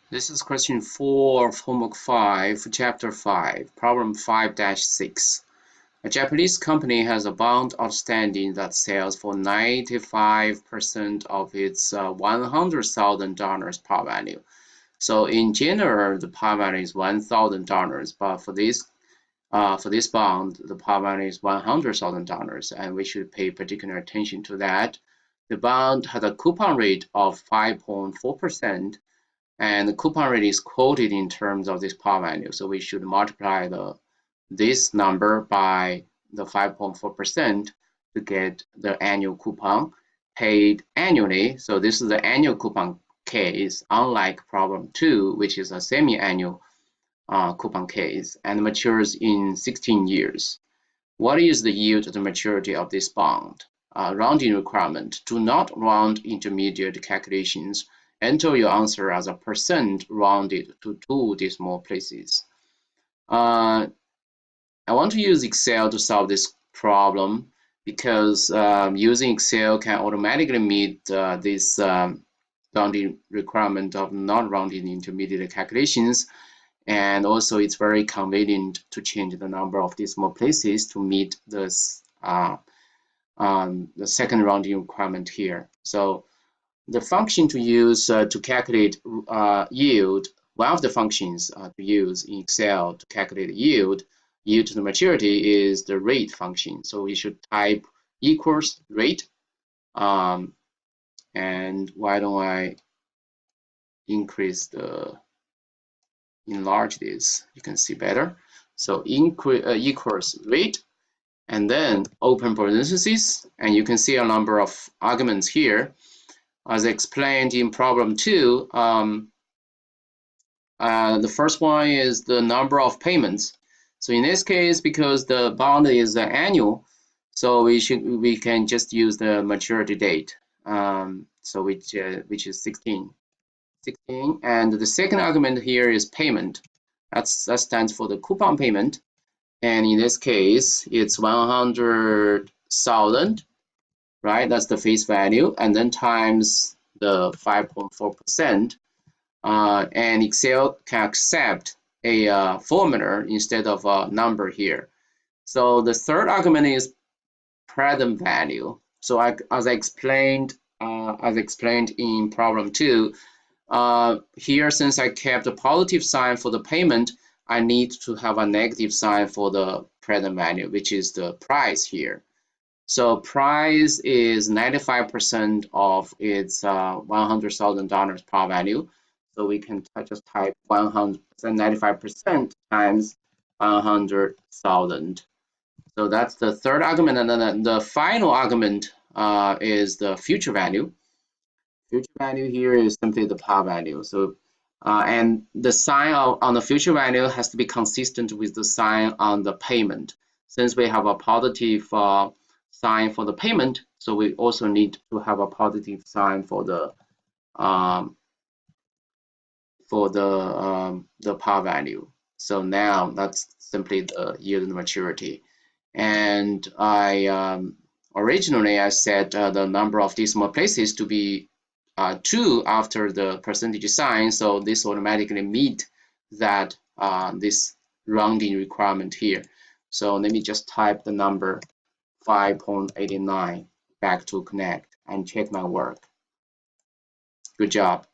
This is question 4 of homework 5, chapter 5, problem 5-6. A Japanese company has a bond outstanding that sells for 95% of its $100,000 par value. So in general, the par value is $1,000, but for this bond, the par value is $100,000, and we should pay particular attention to that. The bond has a coupon rate of 5.4%. And the coupon rate is quoted in terms of this par value. So we should multiply this number by the 5.4% to get the annual coupon paid annually. So this is the annual coupon case, unlike problem 2, which is a semi-annual coupon case and matures in 16 years. What is the yield to the maturity of this bond? Rounding requirement. Do not round intermediate calculations. Enter your answer as a percent rounded to 2 decimal places. I want to use Excel to solve this problem because using Excel can automatically meet this rounding requirement of not rounding intermediate calculations. And also it's very convenient to change the number of decimal places to meet this the second rounding requirement here. So the function to use to calculate yield, one of the functions to use in Excel to calculate yield to the maturity is the rate function. So we should type equals rate. And why don't I enlarge this? You can see better. So equals rate, and then open parentheses, and you can see a number of arguments here. As explained in problem 2, the first one is the number of payments. So in this case, because the bond is annual, so we can just use the maturity date. So which is 16. And the second argument here is payment. That stands for the coupon payment, and in this case, it's 100,000. Right, that's the face value, and then times the 5.4%. And Excel can accept a formula instead of a number here. So the third argument is present value. So as I explained in problem 2, here since I kept a positive sign for the payment, I need to have a negative sign for the present value, which is the price here. So price is 95% of its $100,000 par value. So we can just type 95% times 100,000. So that's the third argument. And then the final argument is the future value. Future value here is simply the par value. So and the sign on the future value has to be consistent with the sign on the payment. Since we have a positive sign for the payment, so we also need to have a positive sign for the par value. So now that's simply the yield and maturity. And originally I set the number of decimal places to be 2 after the percentage sign, so this automatically meet that this rounding requirement here. So let me just type the number 5.89 back to connect and check my work. Good job.